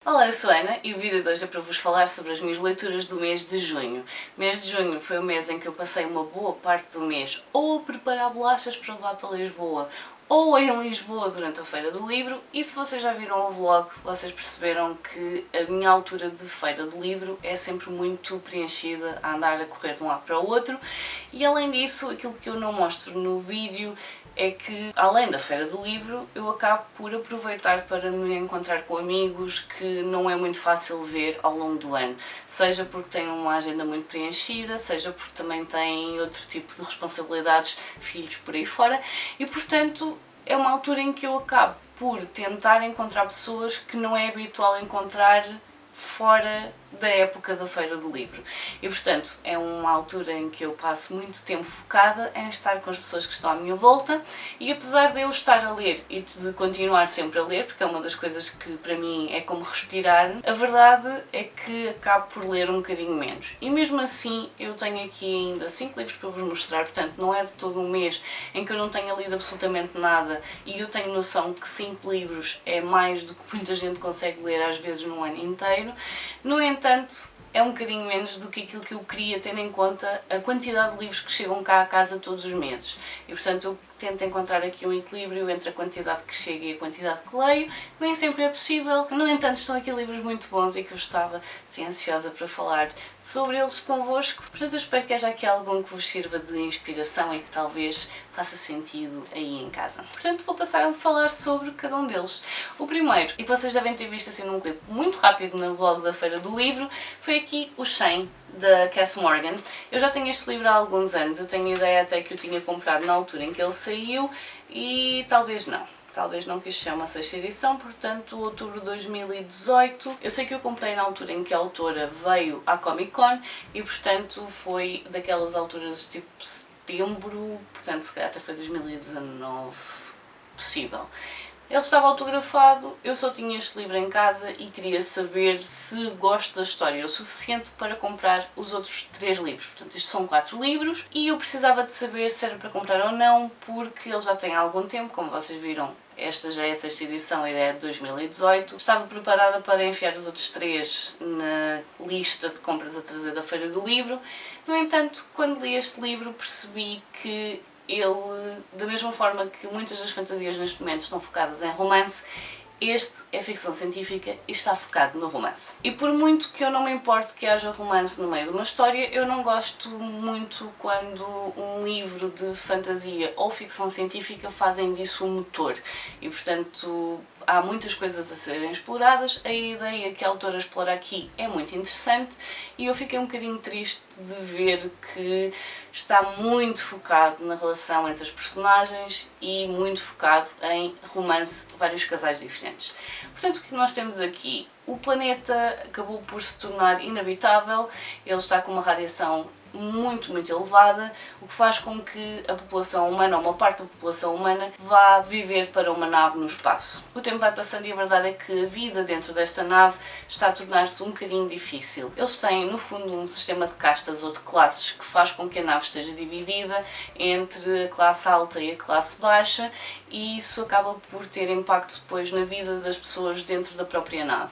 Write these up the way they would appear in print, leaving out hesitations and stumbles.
Olá, eu sou a Ana e o vídeo de hoje é para vos falar sobre as minhas leituras do mês de junho. O mês de junho foi o mês em que eu passei uma boa parte do mês ou a preparar bolachas para levar para Lisboa ou em Lisboa durante a Feira do Livro, e se vocês já viram o vlog, vocês perceberam que a minha altura de Feira do Livro é sempre muito preenchida a andar a correr de um lado para o outro, e além disso, aquilo que eu não mostro no vídeo é que, além da Feira do Livro, eu acabo por aproveitar para me encontrar com amigos que não é muito fácil ver ao longo do ano. Seja porque têm uma agenda muito preenchida, seja porque também têm outro tipo de responsabilidades, filhos por aí fora, e portanto é uma altura em que eu acabo por tentar encontrar pessoas que não é habitual encontrar fora da época da Feira do Livro. E portanto é uma altura em que eu passo muito tempo focada em estar com as pessoas que estão à minha volta, e apesar de eu estar a ler e de continuar sempre a ler, porque é uma das coisas que para mim é como respirar, a verdade é que acabo por ler um bocadinho menos. E mesmo assim eu tenho aqui ainda 5 livros para vos mostrar, portanto não é de todo um mês em que eu não tenha lido absolutamente nada, e eu tenho noção que 5 livros é mais do que muita gente consegue ler às vezes num ano inteiro. No entanto, é um bocadinho menos do que aquilo que eu queria, tendo em conta a quantidade de livros que chegam cá a casa todos os meses. E portanto eu tento encontrar aqui um equilíbrio entre a quantidade que chega e a quantidade que leio. Nem sempre é possível, no entanto estão aqui livros muito bons e que eu estava assim, ansiosa para falar sobre eles convosco. Portanto eu espero que haja aqui algum que vos sirva de inspiração e que talvez faça sentido aí em casa. Portanto vou passar a falar sobre cada um deles. O primeiro, e que vocês devem ter visto assim num clipe muito rápido no vlog da Feira do Livro, foi aqui o 100, da Cass Morgan. Eu já tenho este livro há alguns anos, eu tenho a ideia até que eu tinha comprado na altura em que ele saiu, e talvez não, que isto chama a 6ª edição, portanto outubro de 2018. Eu sei que eu comprei na altura em que a autora veio à Comic Con e portanto foi daquelas alturas tipo setembro, portanto se calhar até foi 2019, possível. Ele estava autografado, eu só tinha este livro em casa e queria saber se gosto da história o suficiente para comprar os outros 3 livros. Portanto, estes são 4 livros e eu precisava de saber se era para comprar ou não, porque ele já tem algum tempo, como vocês viram. Esta já é a 6ª edição, a ideia é de 2018. Estava preparada para enfiar os outros 3 na lista de compras a trazer da Feira do Livro. No entanto, quando li este livro percebi que ele, da mesma forma que muitas das fantasias neste momento estão focadas em romance, este é ficção científica e está focado no romance. E por muito que eu não me importe que haja romance no meio de uma história, eu não gosto muito quando um livro de fantasia ou ficção científica fazem disso um motor. E portanto há muitas coisas a serem exploradas, a ideia que a autora explora aqui é muito interessante e eu fiquei um bocadinho triste de ver que está muito focado na relação entre as personagens e muito focado em romance de vários casais diferentes. Portanto, o que nós temos aqui? O planeta acabou por se tornar inabitável, ele está com uma radiação muito elevada, o que faz com que a população humana, ou uma parte da população humana, vá viver para uma nave no espaço. O tempo vai passando e a verdade é que a vida dentro desta nave está a tornar-se um bocadinho difícil. Eles têm, no fundo, um sistema de castas ou de classes que faz com que a nave esteja dividida entre a classe alta e a classe baixa, e isso acaba por ter impacto depois na vida das pessoas dentro da própria nave.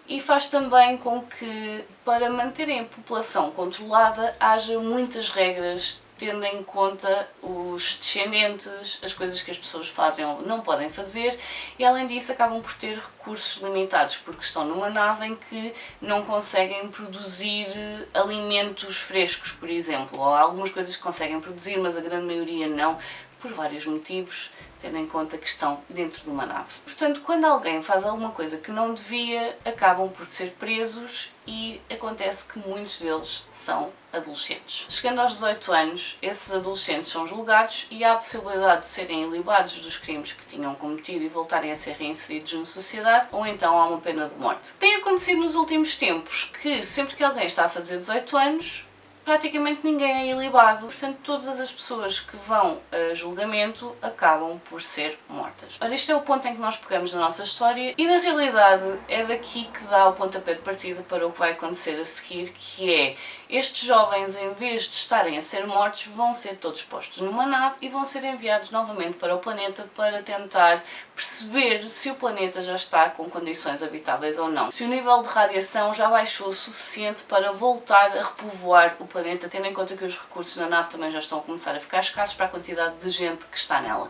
E faz também com que, para manterem a população controlada, haja muitas regras, tendo em conta os descendentes, as coisas que as pessoas fazem ou não podem fazer, e além disso acabam por ter recursos limitados, porque estão numa nave em que não conseguem produzir alimentos frescos, por exemplo, ou há algumas coisas que conseguem produzir, mas a grande maioria não, por vários motivos, tendo em conta que estão dentro de uma nave. Portanto, quando alguém faz alguma coisa que não devia, acabam por ser presos e acontece que muitos deles são adolescentes. Chegando aos 18 anos, esses adolescentes são julgados e há a possibilidade de serem ilibados dos crimes que tinham cometido e voltarem a ser reinseridos na sociedade, ou então há uma pena de morte. Tem acontecido nos últimos tempos que sempre que alguém está a fazer 18 anos, praticamente ninguém é ilibado, portanto todas as pessoas que vão a julgamento acabam por ser mortas. Ora, este é o ponto em que nós pegamos na nossa história e na realidade é daqui que dá o pontapé de partida para o que vai acontecer a seguir, que é estes jovens, em vez de estarem a ser mortos, vão ser todos postos numa nave e vão ser enviados novamente para o planeta para tentar perceber se o planeta já está com condições habitáveis ou não. Se o nível de radiação já baixou o suficiente para voltar a repovoar o planeta, tendo em conta que os recursos na nave também já estão a começar a ficar escassos para a quantidade de gente que está nela.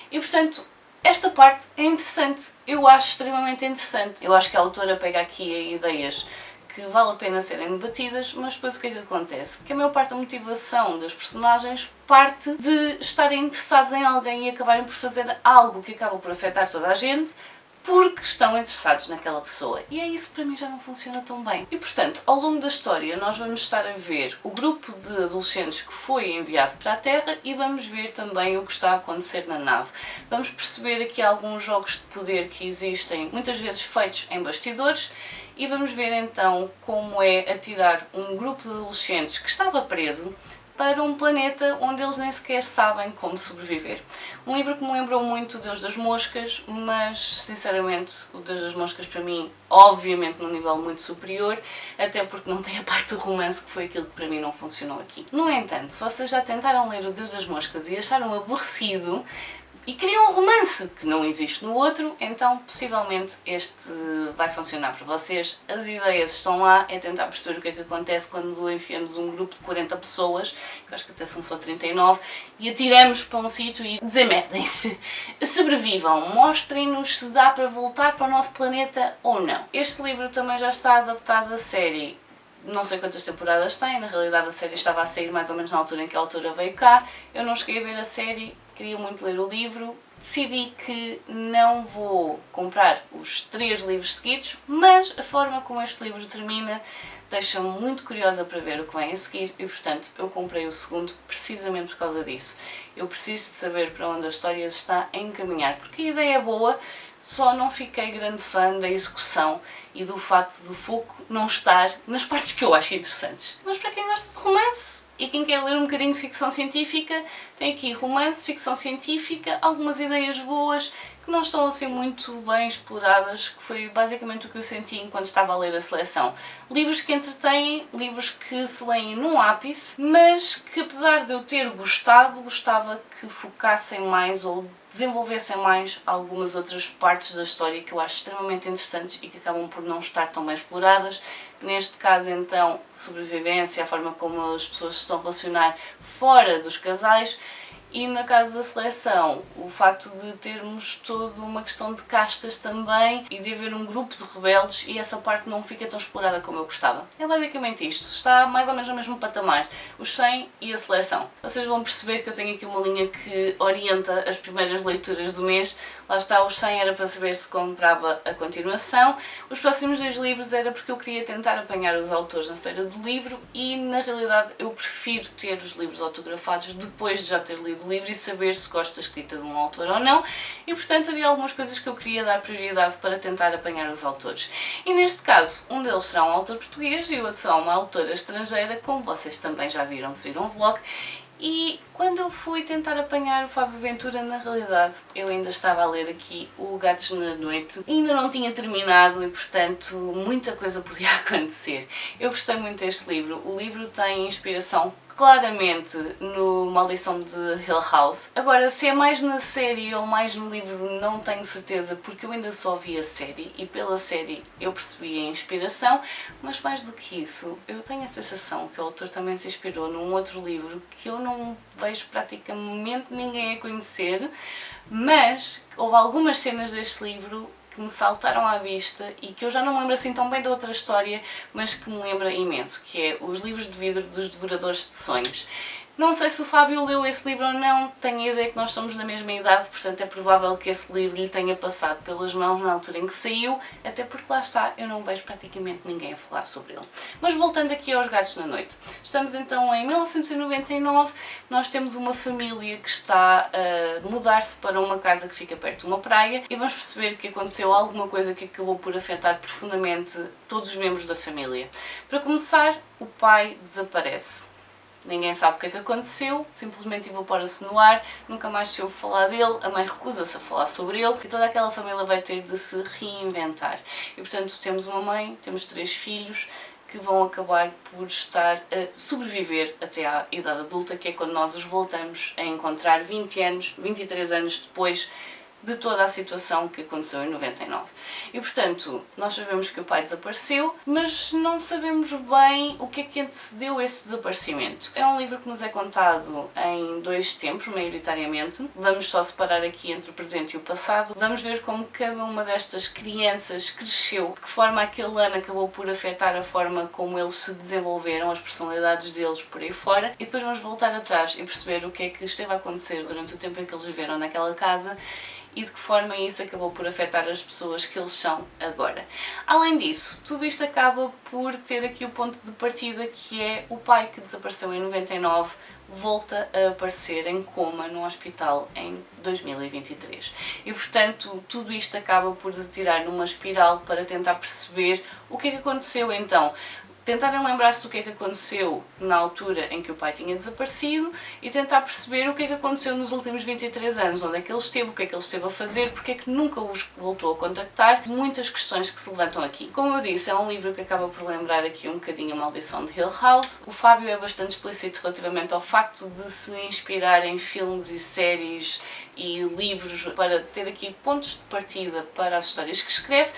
E portanto, esta parte é interessante, eu acho extremamente interessante. Eu acho que a autora pega aqui ideias que vale a pena serem debatidas, mas depois o que é que acontece? Que a maior parte da motivação das personagens parte de estarem interessados em alguém e acabarem por fazer algo que acaba por afetar toda a gente, porque estão interessados naquela pessoa. E é isso que para mim já não funciona tão bem. E portanto, ao longo da história nós vamos estar a ver o grupo de adolescentes que foi enviado para a Terra e vamos ver também o que está a acontecer na nave. Vamos perceber aqui alguns jogos de poder que existem, muitas vezes feitos em bastidores, e vamos ver então como é atirar um grupo de adolescentes que estava preso para um planeta onde eles nem sequer sabem como sobreviver. Um livro que me lembrou muito o Deus das Moscas, mas sinceramente o Deus das Moscas para mim, obviamente num nível muito superior, até porque não tem a parte do romance que foi aquilo que para mim não funcionou aqui. No entanto, se vocês já tentaram ler o Deus das Moscas e acharam aborrecido, e queriam um romance que não existe no outro, então possivelmente este vai funcionar para vocês. As ideias estão lá, é tentar perceber o que é que acontece quando enfiamos um grupo de 40 pessoas, que acho que até são só 39, e atiramos para um sítio e desemerdem-se. Sobrevivam, mostrem-nos se dá para voltar para o nosso planeta ou não. Este livro também já está adaptado à série. Não sei quantas temporadas tem, na realidade a série estava a sair mais ou menos na altura em que a autora veio cá. Eu não cheguei a ver a série, queria muito ler o livro. Decidi que não vou comprar os 3 livros seguidos, mas a forma como este livro termina deixa-me muito curiosa para ver o que vem a seguir e, portanto, eu comprei o segundo precisamente por causa disso. Eu preciso de saber para onde a história se está a encaminhar, porque a ideia é boa, só não fiquei grande fã da execução e do facto do foco não estar nas partes que eu acho interessantes. Mas para quem gosta de romance e quem quer ler um bocadinho de ficção científica, tem aqui romance, ficção científica, algumas ideias boas que não estão assim muito bem exploradas, que foi basicamente o que eu senti enquanto estava a ler a seleção. Livros que entretêm, livros que se leem num ápice, mas que apesar de eu ter gostado, gostava que focassem mais ou desenvolvessem mais algumas outras partes da história que eu acho extremamente interessantes e que acabam por não estar tão bem exploradas. Neste caso então, sobrevivência, a forma como as pessoas se estão a relacionar fora dos casais. E na casa da seleção, o facto de termos toda uma questão de castas também e de haver um grupo de rebeldes e essa parte não fica tão explorada como eu gostava. É basicamente isto, está mais ou menos no mesmo patamar, os 100 e a seleção. Vocês vão perceber que eu tenho aqui uma linha que orienta as primeiras leituras do mês. Lá está, os 100 era para saber se comprava a continuação, os próximos 2 livros era porque eu queria tentar apanhar os autores na feira do livro e na realidade eu prefiro ter os livros autografados depois de já ter lido o livro e saber se gosto da escrita de um autor ou não, e portanto havia algumas coisas que eu queria dar prioridade para tentar apanhar os autores. E neste caso, um deles será um autor português e o outro será uma autora estrangeira, como vocês também já viram se viram o vlog. E quando eu fui tentar apanhar o Fábio Ventura, na realidade eu ainda estava a ler aqui o Gatos na Noite e ainda não tinha terminado e portanto muita coisa podia acontecer. Eu gostei muito deste livro, o livro tem inspiração claramente no Maldição de Hill House. Agora, se é mais na série ou mais no livro, não tenho certeza, porque eu ainda só vi a série e pela série eu percebi a inspiração, mas mais do que isso, eu tenho a sensação que o autor também se inspirou num outro livro que eu não vejo praticamente ninguém a conhecer, mas houve algumas cenas deste livro que me saltaram à vista e que eu já não me lembro assim tão bem da outra história, mas que me lembra imenso, que é Os Livros de Vidro dos Devoradores de Sonhos. Não sei se o Fábio leu esse livro ou não, tenho a ideia que nós estamos na mesma idade, portanto é provável que esse livro lhe tenha passado pelas mãos na altura em que saiu, até porque lá está, eu não vejo praticamente ninguém a falar sobre ele. Mas voltando aqui aos Gatos na Noite, estamos então em 1999, nós temos uma família que está a mudar-se para uma casa que fica perto de uma praia e vamos perceber que aconteceu alguma coisa que acabou por afetar profundamente todos os membros da família. Para começar, o pai desaparece. ninguém sabe o que é que aconteceu, simplesmente evaporou-se no ar, nunca mais se ouve falar dele, a mãe recusa-se a falar sobre ele e toda aquela família vai ter de se reinventar. E portanto temos uma mãe, temos 3 filhos que vão acabar por estar a sobreviver até à idade adulta, que é quando nós os voltamos a encontrar 23 anos depois de toda a situação que aconteceu em 99. E portanto, nós sabemos que o pai desapareceu, mas não sabemos bem o que é que antecedeu esse desaparecimento. É um livro que nos é contado em 2 tempos, maioritariamente. Vamos só separar aqui entre o presente e o passado. Vamos ver como cada uma destas crianças cresceu, de que forma aquele ano acabou por afetar a forma como eles se desenvolveram, as personalidades deles por aí fora, e depois vamos voltar atrás e perceber o que é que esteve a acontecer durante o tempo em que eles viveram naquela casa e de que forma isso acabou por afetar as pessoas que eles são agora. Além disso, tudo isto acaba por ter aqui o ponto de partida, que é o pai que desapareceu em 99 volta a aparecer em coma num hospital em 2023. E portanto tudo isto acaba por tirar numa espiral para tentar perceber o que é que aconteceu então. Tentarem lembrar-se do que é que aconteceu na altura em que o pai tinha desaparecido e tentar perceber o que é que aconteceu nos últimos 23 anos, onde é que ele esteve, o que é que ele esteve a fazer, porque é que nunca os voltou a contactar, muitas questões que se levantam aqui. Como eu disse, é um livro que acaba por lembrar aqui um bocadinho a Maldição de Hill House. O Fábio é bastante explícito relativamente ao facto de se inspirar em filmes e séries e livros para ter aqui pontos de partida para as histórias que escreve.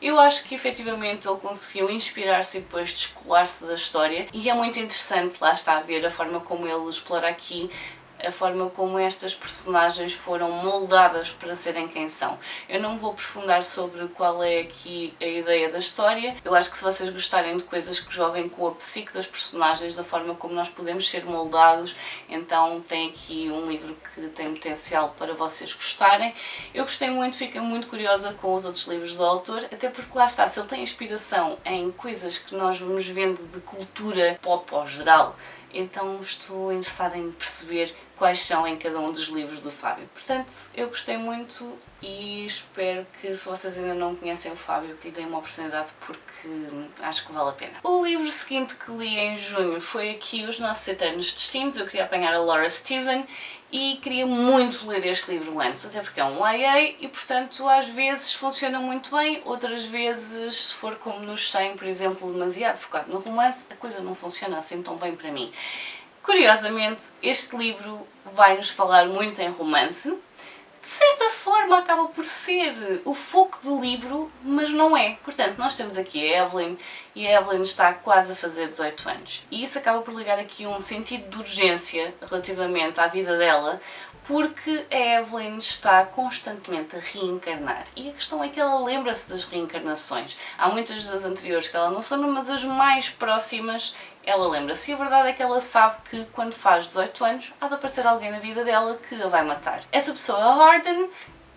Eu acho que efetivamente ele conseguiu inspirar-se e depois descolar-se da história e é muito interessante, lá está a ver a forma como ele explora aqui a forma como estas personagens foram moldadas para serem quem são. Eu não vou aprofundar sobre qual é aqui a ideia da história. Eu acho que se vocês gostarem de coisas que joguem com a psique das personagens, da forma como nós podemos ser moldados, então tem aqui um livro que tem potencial para vocês gostarem. Eu gostei muito, fiquei muito curiosa com os outros livros do autor, até porque lá está, se ele tem inspiração em coisas que nós vamos vendo de cultura pop ao geral, então estou interessada em perceber quais são em cada um dos livros do Fábio. Portanto, eu gostei muito e espero que, se vocês ainda não conhecem o Fábio, que lhe deem uma oportunidade, porque acho que vale a pena. O livro seguinte que li em junho foi aqui Os Nossos Eternos Destinos. Eu queria apanhar a Laura Steven e queria muito ler este livro antes, até porque é um YA e, portanto, às vezes funciona muito bem, outras vezes, se for como nos 100, por exemplo, demasiado focado no romance, a coisa não funciona assim tão bem para mim. Curiosamente, este livro vai-nos falar muito em romance. De certa forma acaba por ser o foco do livro, mas não é. Portanto, nós temos aqui a Evelyn e a Evelyn está quase a fazer 18 anos. E isso acaba por ligar aqui um sentido de urgência relativamente à vida dela, porque a Evelyn está constantemente a reencarnar. E a questão é que ela lembra-se das reencarnações. Há muitas das anteriores que ela não se lembra, mas as mais próximas ela lembra-se. E a verdade é que ela sabe que quando faz 18 anos há de aparecer alguém na vida dela que a vai matar. Essa pessoa é a Harden.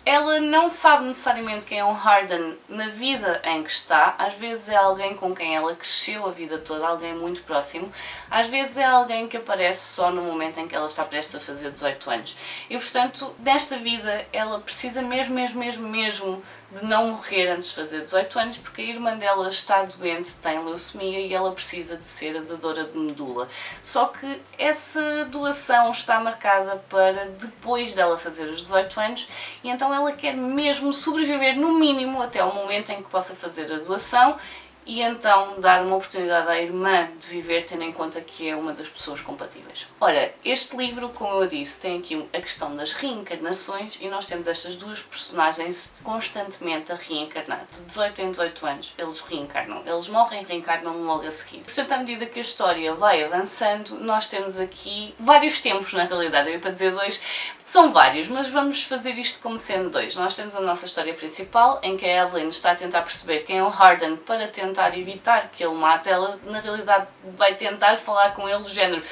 Ela não sabe necessariamente quem é o Harden na vida em que está, às vezes é alguém com quem ela cresceu a vida toda, alguém muito próximo, às vezes é alguém que aparece só no momento em que ela está prestes a fazer 18 anos. E portanto, nesta vida, ela precisa mesmo de não morrer antes de fazer 18 anos, porque a irmã dela está doente, tem leucemia e ela precisa de ser a doadora de medula. Só que essa doação está marcada para depois dela fazer os 18 anos e então ela quer mesmo sobreviver no mínimo até ao momento em que possa fazer a doação e então dar uma oportunidade à irmã de viver, tendo em conta que é uma das pessoas compatíveis. Ora, este livro, como eu disse, tem aqui a questão das reencarnações e nós temos estas duas personagens constantemente a reencarnar. De 18 em 18 anos eles reencarnam. Eles morrem e reencarnam logo a seguir. Portanto, à medida que a história vai avançando, nós temos aqui vários tempos, na realidade. Eu ia para dizer 2, são vários, mas vamos fazer isto como sendo 2. Nós temos a nossa história principal, em que a Evelyn está a tentar perceber quem é o Harden para tentar evitar que ele mate. Ela, na realidade, vai tentar falar com ele do género: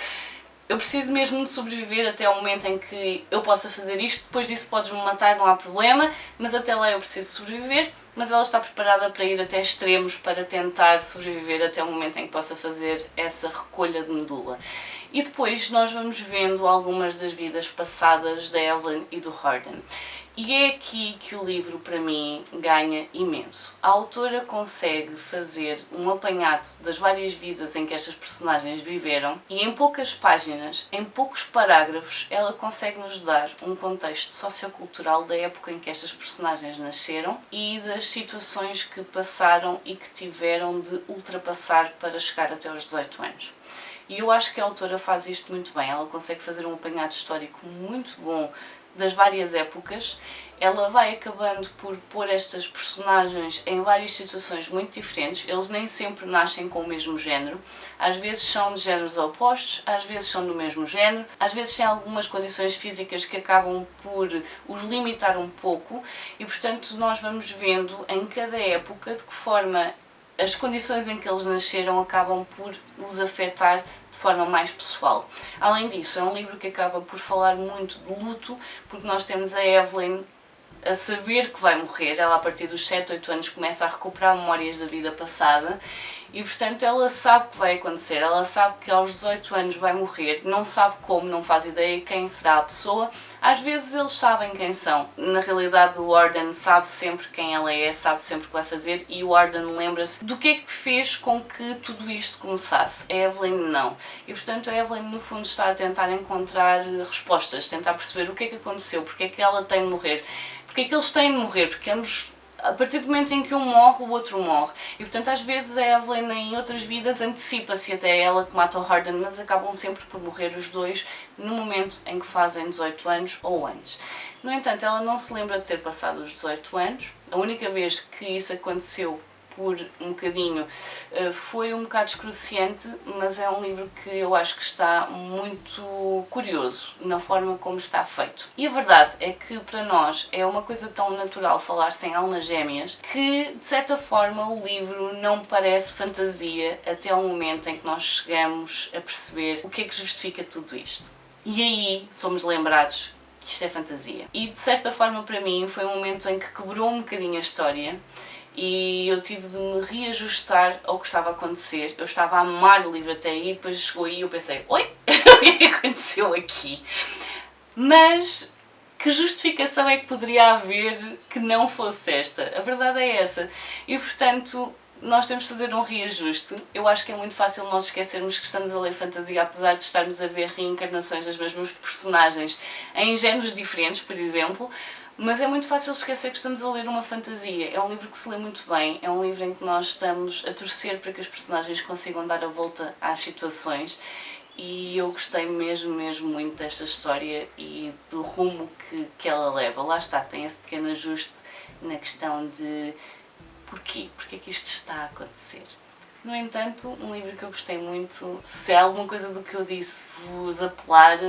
eu preciso mesmo de sobreviver até ao momento em que eu possa fazer isto, depois disso podes-me matar, não há problema, mas até lá eu preciso sobreviver. Mas ela está preparada para ir até extremos para tentar sobreviver até o momento em que possa fazer essa recolha de medula. E depois nós vamos vendo algumas das vidas passadas da Evelyn e do Harden. E é aqui que o livro, para mim, ganha imenso. A autora consegue fazer um apanhado das várias vidas em que estas personagens viveram e em poucas páginas, em poucos parágrafos, ela consegue nos dar um contexto sociocultural da época em que estas personagens nasceram e das situações que passaram e que tiveram de ultrapassar para chegar até aos 18 anos. E eu acho que a autora faz isto muito bem, ela consegue fazer um apanhado histórico muito bom das várias épocas. Ela vai acabando por pôr estas personagens em várias situações muito diferentes, eles nem sempre nascem com o mesmo género, às vezes são de géneros opostos, às vezes são do mesmo género, às vezes têm algumas condições físicas que acabam por os limitar um pouco e, portanto, nós vamos vendo em cada época de que forma as condições em que eles nasceram acabam por os afetar de forma mais pessoal. Além disso, é um livro que acaba por falar muito de luto, porque nós temos a Evelyn a saber que vai morrer, ela a partir dos 7, 8 anos começa a recuperar memórias da vida passada e, portanto, ela sabe que vai acontecer, ela sabe que aos 18 anos vai morrer, não sabe como, não faz ideia quem será a pessoa. Às vezes eles sabem quem são. Na realidade, o Warden sabe sempre quem ela é, sabe sempre o que vai fazer e o Warden lembra-se do que é que fez com que tudo isto começasse. A Evelyn não. E, portanto, a Evelyn no fundo está a tentar encontrar respostas, tentar perceber o que é que aconteceu, porque é que ela tem de morrer, porque é que eles têm de morrer, porque ambos, a partir do momento em que um morre, o outro morre. E, portanto, às vezes a Evelyn em outras vidas antecipa-se até ela que mata o Warden, mas acabam sempre por morrer os dois no momento em que fazem 18 anos ou antes. No entanto, ela não se lembra de ter passado os 18 anos. A única vez que isso aconteceu por um bocadinho foi um bocado excruciante, mas é um livro que eu acho que está muito curioso na forma como está feito. E a verdade é que para nós é uma coisa tão natural falar sem almas gêmeas que, de certa forma, o livro não parece fantasia até ao momento em que nós chegamos a perceber o que é que justifica tudo isto. E aí somos lembrados que isto é fantasia. E, de certa forma, para mim, foi um momento em que quebrou um bocadinho a história e eu tive de me reajustar ao que estava a acontecer. Eu estava a amar o livro até aí, depois chegou aí e eu pensei, oi, o que é que aconteceu aqui? Mas que justificação é que poderia haver que não fosse esta? A verdade é essa. E, portanto, nós temos de fazer um reajuste. Eu acho que é muito fácil nós esquecermos que estamos a ler fantasia, apesar de estarmos a ver reencarnações das mesmas personagens em géneros diferentes, por exemplo. Mas é muito fácil esquecer que estamos a ler uma fantasia. É um livro que se lê muito bem, é um livro em que nós estamos a torcer para que os personagens consigam dar a volta às situações e eu gostei mesmo muito desta história e do rumo que ela leva. Lá está, tem esse pequeno ajuste na questão de porquê? Porquê é que isto está a acontecer? No entanto, um livro que eu gostei muito, se alguma coisa do que eu disse vos apelar,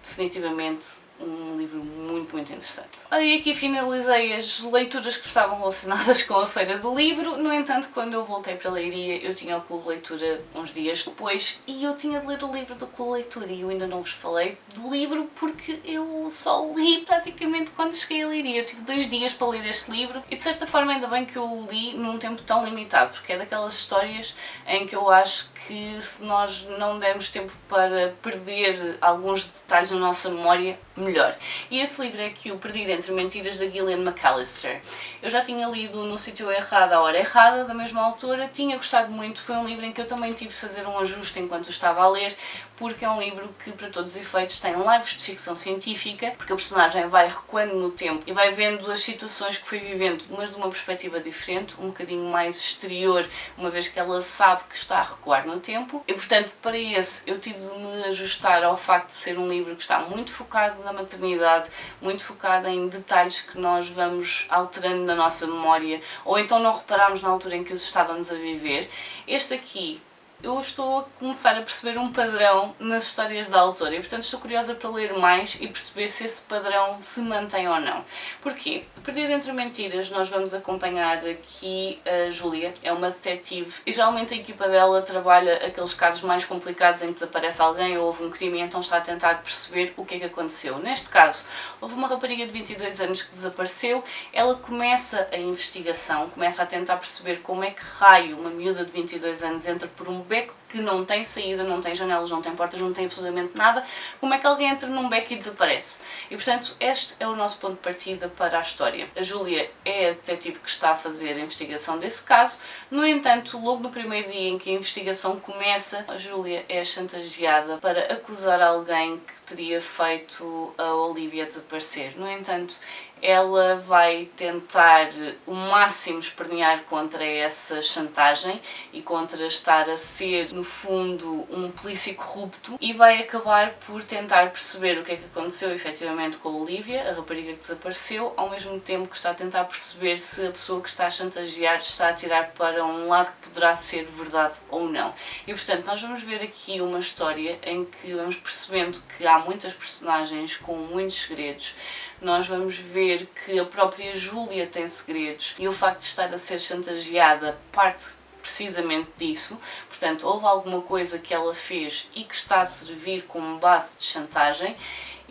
definitivamente um livro muito interessante. Olha, e aqui finalizei as leituras que estavam relacionadas com a Feira do Livro. No entanto, quando eu voltei para a Leiria, eu tinha o Clube de Leitura uns dias depois e eu tinha de ler o livro do Clube de Leitura e eu ainda não vos falei do livro porque eu só li praticamente quando cheguei à Leiria. Eu tive 2 dias para ler este livro e, de certa forma, ainda bem que eu o li num tempo tão limitado, porque é daquelas histórias em que eu acho que se nós não dermos tempo para perder alguns detalhes na nossa memória, melhor. E esse livro é aqui, O Perdido Entre Mentiras, da Gillian McAllister. Eu já tinha lido No Sítio Errado, à Hora Errada, da mesma autora, tinha gostado muito, foi um livro em que eu também tive de fazer um ajuste enquanto eu estava a ler, porque é um livro que, para todos os efeitos, tem lives de ficção científica, porque o personagem vai recuando no tempo e vai vendo as situações que foi vivendo, mas de uma perspectiva diferente, um bocadinho mais exterior, uma vez que ela sabe que está a recuar no tempo. E, portanto, para esse, eu tive de me ajustar ao facto de ser um livro que está muito focado na maternidade, muito focado em detalhes que nós vamos alterando na nossa memória, ou então não reparamos na altura em que os estávamos a viver. Este aqui, eu estou a começar a perceber um padrão nas histórias da autora e, portanto, estou curiosa para ler mais e perceber se esse padrão se mantém ou não. Porquê? Perdido Entre Mentiras, nós vamos acompanhar aqui a Júlia, é uma detetive e geralmente a equipa dela trabalha aqueles casos mais complicados em que desaparece alguém ou houve um crime e então está a tentar perceber o que é que aconteceu. Neste caso, houve uma rapariga de 22 anos que desapareceu, ela começa a investigação, começa a tentar perceber como é que raio uma miúda de 22 anos entra por um beco que não tem saída, não tem janelas, não tem portas, não tem absolutamente nada. Como é que alguém entra num beco e desaparece? E portanto este é o nosso ponto de partida para a história. A Júlia é a detetive que está a fazer a investigação desse caso. No entanto, logo no primeiro dia em que a investigação começa, a Júlia é chantageada para acusar alguém que teria feito a Olivia desaparecer. No entanto, ela vai tentar o máximo espernear contra essa chantagem e contra estar a ser, no fundo, um polícia corrupto, e vai acabar por tentar perceber o que é que aconteceu efetivamente com a Olivia, a rapariga que desapareceu, ao mesmo tempo que está a tentar perceber se a pessoa que está a chantagear está a tirar para um lado que poderá ser verdade ou não. E portanto nós vamos ver aqui uma história em que vamos percebendo que há muitas personagens com muitos segredos. Nós vamos ver que a própria Júlia tem segredos e o facto de estar a ser chantageada parte precisamente disso. Portanto, houve alguma coisa que ela fez e que está a servir como base de chantagem.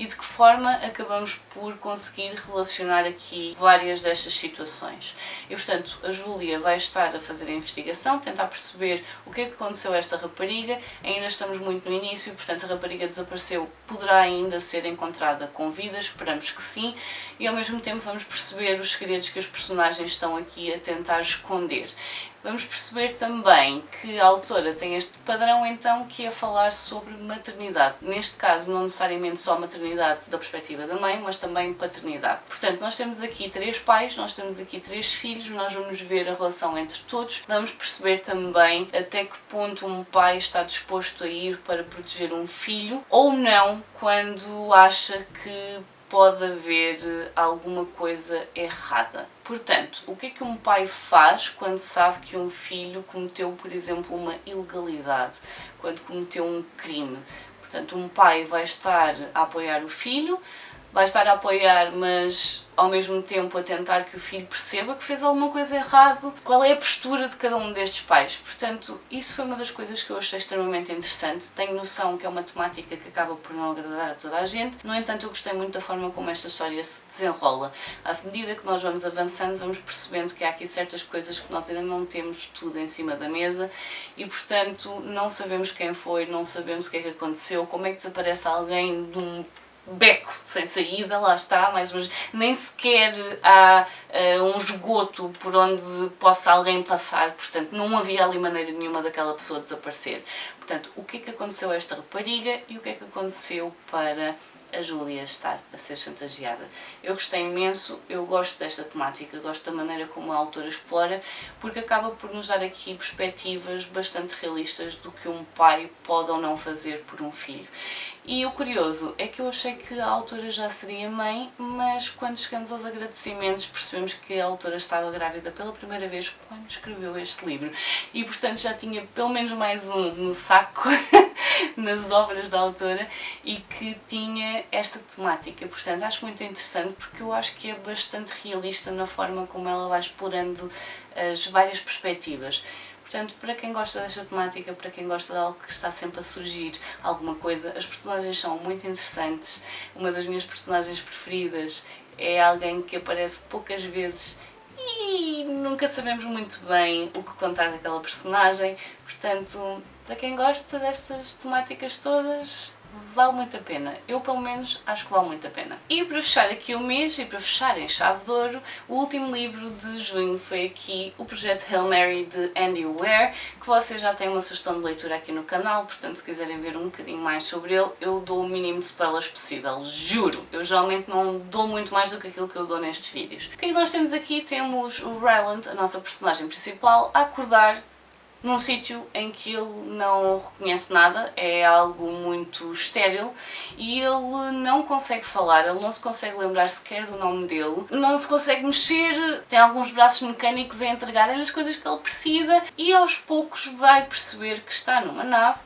E de que forma acabamos por conseguir relacionar aqui várias destas situações. E portanto a Júlia vai estar a fazer a investigação, tentar perceber o que é que aconteceu a esta rapariga. Ainda estamos muito no início, portanto a rapariga desapareceu, poderá ainda ser encontrada com vida, esperamos que sim, e ao mesmo tempo vamos perceber os segredos que os personagens estão aqui a tentar esconder. Vamos perceber também que a autora tem este padrão então que é falar sobre maternidade. Neste caso não necessariamente só maternidade da perspectiva da mãe, mas também paternidade. Portanto, nós temos aqui 3 pais, nós temos aqui 3 filhos, nós vamos ver a relação entre todos. Vamos perceber também até que ponto um pai está disposto a ir para proteger um filho ou não quando acha que pode haver alguma coisa errada. Portanto, o que é que um pai faz quando sabe que um filho cometeu, por exemplo, uma ilegalidade, quando cometeu um crime? Portanto, um pai vai estar a apoiar o filho, vai estar a apoiar, mas ao mesmo tempo a tentar que o filho perceba que fez alguma coisa errado. Qual é a postura de cada um destes pais? Portanto, isso foi uma das coisas que eu achei extremamente interessante. Tenho noção que é uma temática que acaba por não agradar a toda a gente. No entanto, eu gostei muito da forma como esta história se desenrola. À medida que nós vamos avançando, vamos percebendo que há aqui certas coisas que nós ainda não temos tudo em cima da mesa e, portanto, não sabemos quem foi, não sabemos o que é que aconteceu, como é que desaparece alguém de um beco sem saída, lá está, mais uma vez, nem sequer há um esgoto por onde possa alguém passar, portanto não havia ali maneira nenhuma daquela pessoa desaparecer. Portanto, o que é que aconteceu a esta rapariga e o que é que aconteceu para a Júlia estar a ser chantageada? Eu gostei imenso, eu gosto desta temática, gosto da maneira como a autora explora, porque acaba por nos dar aqui perspectivas bastante realistas do que um pai pode ou não fazer por um filho. E o curioso é que eu achei que a autora já seria mãe, mas quando chegamos aos agradecimentos percebemos que a autora estava grávida pela primeira vez quando escreveu este livro e portanto já tinha pelo menos mais um no saco nas obras da autora e que tinha esta temática. Portanto acho muito interessante porque eu acho que é bastante realista na forma como ela vai explorando as várias perspectivas. Portanto, para quem gosta desta temática, para quem gosta de algo que está sempre a surgir, alguma coisa, as personagens são muito interessantes. Uma das minhas personagens preferidas é alguém que aparece poucas vezes e nunca sabemos muito bem o que contar daquela personagem. Portanto, para quem gosta destas temáticas todas, vale muito a pena. Eu, pelo menos, acho que vale muito a pena. E para fechar aqui o mês, e para fechar em chave de ouro, o último livro de junho foi aqui o projeto Hail Mary de Andy Weir, que vocês já têm uma sugestão de leitura aqui no canal, portanto se quiserem ver um bocadinho mais sobre ele, eu dou o mínimo de spoilers possível, juro! Eu geralmente não dou muito mais do que aquilo que eu dou nestes vídeos. O que é que nós temos aqui? Temos o Ryland, a nossa personagem principal, a acordar num sítio em que ele não reconhece nada, é algo muito estéril e ele não consegue falar, ele não se consegue lembrar sequer do nome dele, não se consegue mexer, tem alguns braços mecânicos a entregarem-lhe as coisas que ele precisa e aos poucos vai perceber que está numa nave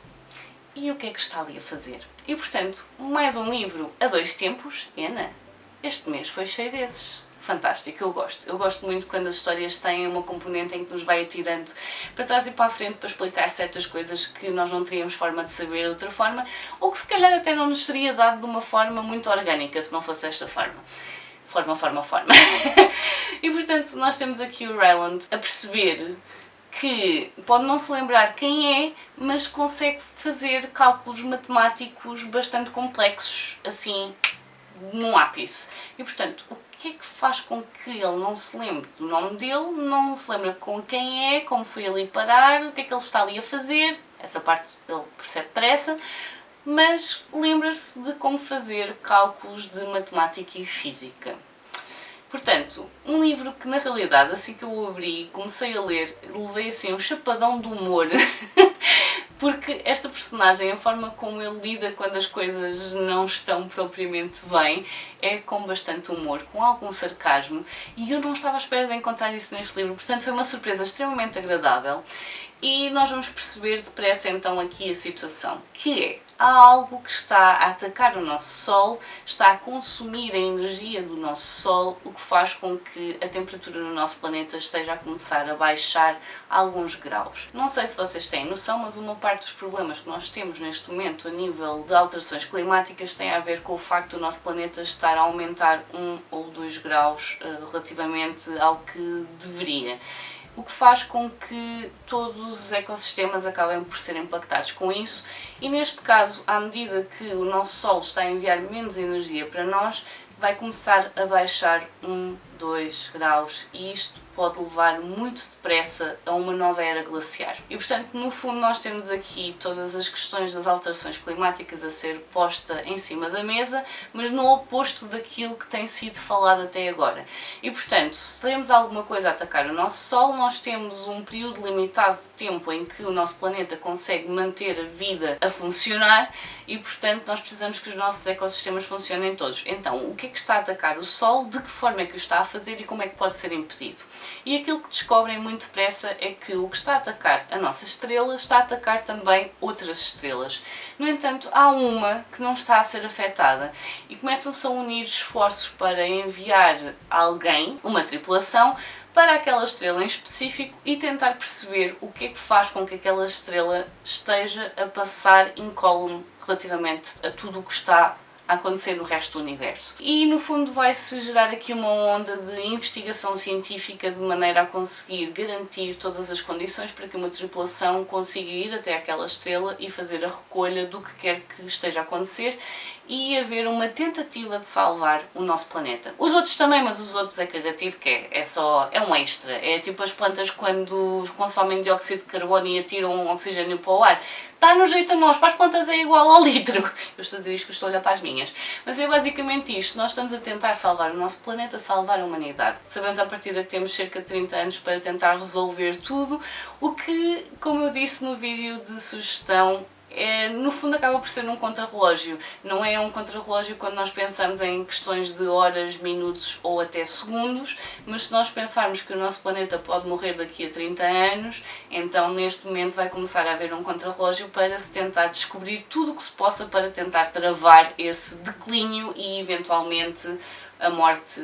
e o que é que está ali a fazer. E portanto, mais um livro a 2 tempos, Ana, este mês foi cheio desses. Fantástico, eu gosto. Eu gosto muito quando as histórias têm uma componente em que nos vai atirando para trás e para a frente para explicar certas coisas que nós não teríamos forma de saber de outra forma, ou que se calhar até não nos seria dado de uma forma muito orgânica se não fosse esta forma. Forma. E portanto nós temos aqui o Ryland a perceber que pode não se lembrar quem é, mas consegue fazer cálculos matemáticos bastante complexos, assim, no ápice. E portanto, o que é que faz com que ele não se lembre do nome dele, não se lembra com quem é, como foi ali parar, o que é que ele está ali a fazer, essa parte ele percebe depressa, mas lembra-se de como fazer cálculos de matemática e física. Portanto, um livro que na realidade, assim que eu o abri e comecei a ler, levei assim um chapadão de humor, porque esta personagem, a forma como ele lida quando as coisas não estão propriamente bem, é com bastante humor, com algum sarcasmo, e eu não estava à espera de encontrar isso neste livro, portanto foi uma surpresa extremamente agradável. E nós vamos perceber depressa então aqui a situação, que é, há algo que está a atacar o nosso Sol, está a consumir a energia do nosso Sol, o que faz com que a temperatura no nosso planeta esteja a começar a baixar alguns graus. Não sei se vocês têm noção, mas uma parte dos problemas que nós temos neste momento a nível de alterações climáticas tem a ver com o facto do nosso planeta estar a aumentar 1 ou 2 graus relativamente ao que deveria. O que faz com que todos os ecossistemas acabem por ser impactados com isso e neste caso, à medida que o nosso Sol está a enviar menos energia para nós, vai começar a baixar 1, 2 graus e isto pode levar muito depressa a uma nova era glaciar. E portanto, no fundo, nós temos aqui todas as questões das alterações climáticas a ser posta em cima da mesa, mas no oposto daquilo que tem sido falado até agora. E portanto, se temos alguma coisa a atacar o nosso Sol, nós temos um período limitado de tempo em que o nosso planeta consegue manter a vida a funcionar e portanto nós precisamos que os nossos ecossistemas funcionem todos. Então, o que é que está a atacar o Sol, de que forma é que o está a fazer e como é que pode ser impedido? E aquilo que descobrem muito depressa é que o que está a atacar a nossa estrela está a atacar também outras estrelas. No entanto, há uma que não está a ser afetada e começam-se a unir esforços para enviar alguém, uma tripulação, para aquela estrela em específico e tentar perceber o que é que faz com que aquela estrela esteja a passar incólume relativamente a tudo o que está a acontecer no resto do universo. E no fundo vai-se gerar aqui uma onda de investigação científica de maneira a conseguir garantir todas as condições para que uma tripulação consiga ir até aquela estrela e fazer a recolha do que quer que esteja a acontecer e haver uma tentativa de salvar o nosso planeta. Os outros também, mas os outros é cagativo, que é um extra. É tipo as plantas quando consomem dióxido de carbono e atiram oxigênio para o ar. Dá no jeito a nós, para as plantas é igual ao litro. Eu estou a dizer isto que estou a olhar para as minhas. Mas é basicamente isto, nós estamos a tentar salvar o nosso planeta, salvar a humanidade. Sabemos à partida que temos cerca de 30 anos para tentar resolver tudo, o que, como eu disse no vídeo de sugestão, no fundo acaba por ser um contrarrelógio. Não é um contrarrelógio quando nós pensamos em questões de horas, minutos ou até segundos, mas se nós pensarmos que o nosso planeta pode morrer daqui a 30 anos, então neste momento vai começar a haver um contrarrelógio para se tentar descobrir tudo o que se possa para tentar travar esse declínio e eventualmente a morte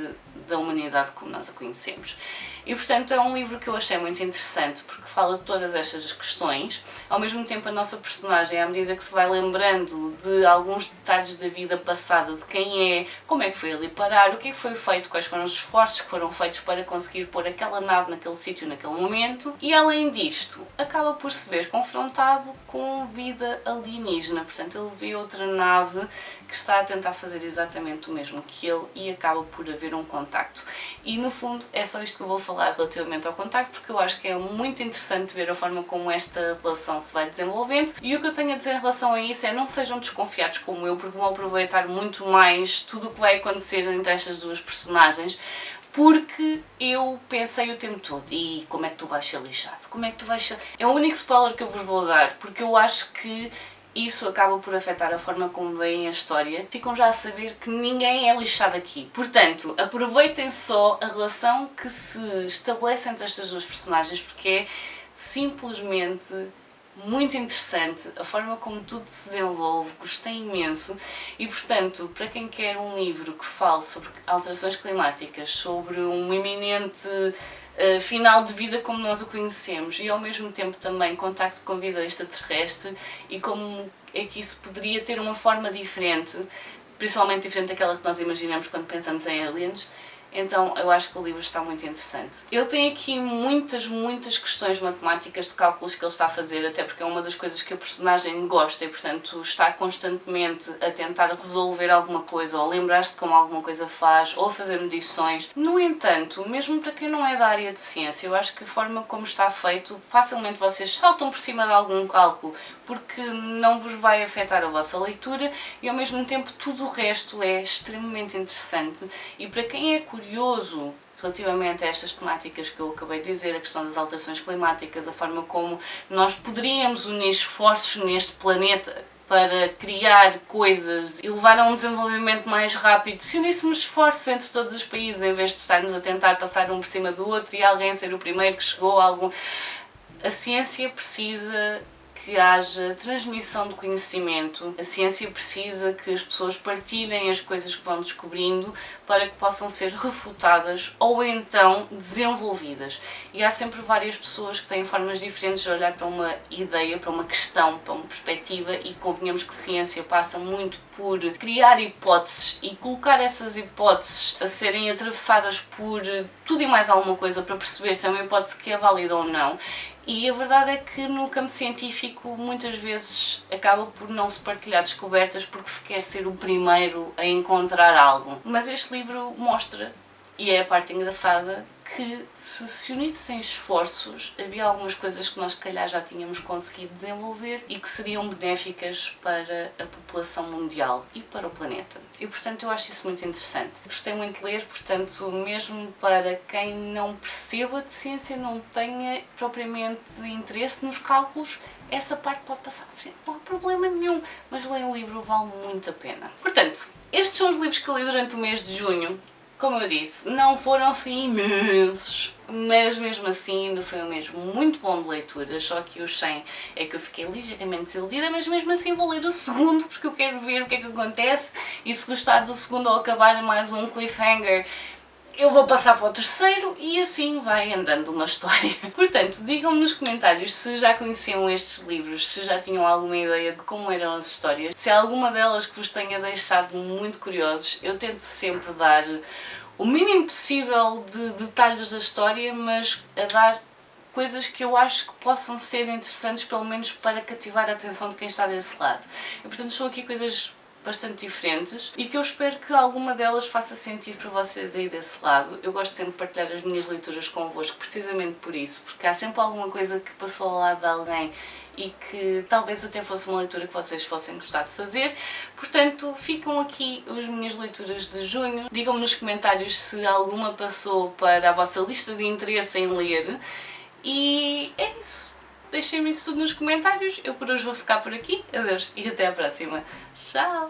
da humanidade como nós a conhecemos. E portanto é um livro que eu achei muito interessante porque fala de todas estas questões. Ao mesmo tempo a nossa personagem, à medida que se vai lembrando de alguns detalhes da vida passada, de quem é, como é que foi ali parar, o que é que foi feito, quais foram os esforços que foram feitos para conseguir pôr aquela nave naquele sítio, naquele momento, e além disto, acaba por se ver confrontado com vida alienígena. Portanto, ele vê outra nave que está a tentar fazer exatamente o mesmo que ele e acaba por haver um contacto. E no fundo é só isto que eu vou falar relativamente ao contacto, porque eu acho que é muito interessante ver a forma como esta relação se vai desenvolvendo. E o que eu tenho a dizer em relação a isso é: não sejam desconfiados como eu, porque vão aproveitar muito mais tudo o que vai acontecer entre estas duas personagens, porque eu pensei o tempo todo, e como é que tu vais ser lixado? Como é que tu vais ser... É o único spoiler que eu vos vou dar, porque eu acho que isso acaba por afetar a forma como veem a história. Ficam já a saber que ninguém é lixado aqui. Portanto, aproveitem só a relação que se estabelece entre estas duas personagens, porque é simplesmente muito interessante a forma como tudo se desenvolve, gostei imenso. E portanto, para quem quer um livro que fale sobre alterações climáticas, sobre um iminente final de vida como nós o conhecemos e ao mesmo tempo também contacto com vida extraterrestre e como é que isso poderia ter uma forma diferente, principalmente diferente daquela que nós imaginamos quando pensamos em aliens, Então eu acho que o livro está muito interessante. Ele tem aqui muitas questões matemáticas de cálculos que ele está a fazer, até porque é uma das coisas que a personagem gosta e, portanto, está constantemente a tentar resolver alguma coisa, ou lembrar-se de como alguma coisa faz, ou fazer medições. No entanto, mesmo para quem não é da área de ciência, eu acho que a forma como está feito, facilmente vocês saltam por cima de algum cálculo, porque não vos vai afetar a vossa leitura e ao mesmo tempo tudo o resto é extremamente interessante. E para quem é curioso relativamente a estas temáticas que eu acabei de dizer, a questão das alterações climáticas, a forma como nós poderíamos unir esforços neste planeta para criar coisas e levar a um desenvolvimento mais rápido, se uníssemos esforços entre todos os países em vez de estarmos a tentar passar um por cima do outro e alguém ser o primeiro que chegou a algum... A ciência precisa que haja transmissão de conhecimento, a ciência precisa que as pessoas partilhem as coisas que vão descobrindo para que possam ser refutadas ou então desenvolvidas. E há sempre várias pessoas que têm formas diferentes de olhar para uma ideia, para uma questão, para uma perspectiva, e convenhamos que ciência passa muito por criar hipóteses e colocar essas hipóteses a serem atravessadas por tudo e mais alguma coisa para perceber se é uma hipótese que é válida ou não. E a verdade é que no campo científico muitas vezes acaba por não se partilhar descobertas porque se quer ser o primeiro a encontrar algo. Mas este livro mostra, e é a parte engraçada, que se unissem esforços, havia algumas coisas que nós se calhar já tínhamos conseguido desenvolver e que seriam benéficas para a população mundial e para o planeta. E portanto eu acho isso muito interessante. Gostei muito de ler, portanto mesmo para quem não perceba de ciência, não tenha propriamente interesse nos cálculos, essa parte pode passar à frente, não há problema nenhum, mas ler o livro vale muito a pena. Portanto, estes são os livros que eu li durante o mês de junho. Como eu disse, não foram assim imensos, mas mesmo assim ainda foi um mês muito bom de leitura, só que os 100 é que eu fiquei ligeiramente desiludida, mas mesmo assim vou ler o segundo porque eu quero ver o que é que acontece e se gostar do segundo ou acabar mais um cliffhanger, eu vou passar para o terceiro e assim vai andando uma história. Portanto, digam-me nos comentários se já conheciam estes livros, se já tinham alguma ideia de como eram as histórias, se há alguma delas que vos tenha deixado muito curiosos. Eu tento sempre dar o mínimo possível de detalhes da história, mas a dar coisas que eu acho que possam ser interessantes, pelo menos para cativar a atenção de quem está desse lado. E portanto são aqui coisas bastante diferentes e que eu espero que alguma delas faça sentido para vocês aí desse lado. Eu gosto sempre de partilhar as minhas leituras convosco precisamente por isso, porque há sempre alguma coisa que passou ao lado de alguém e que talvez até fosse uma leitura que vocês fossem gostar de fazer. Portanto, ficam aqui as minhas leituras de junho. Digam-me nos comentários se alguma passou para a vossa lista de interesse em ler. E é isso. Deixem-me isso tudo nos comentários. Eu por hoje vou ficar por aqui. Adeus e até à próxima. Tchau!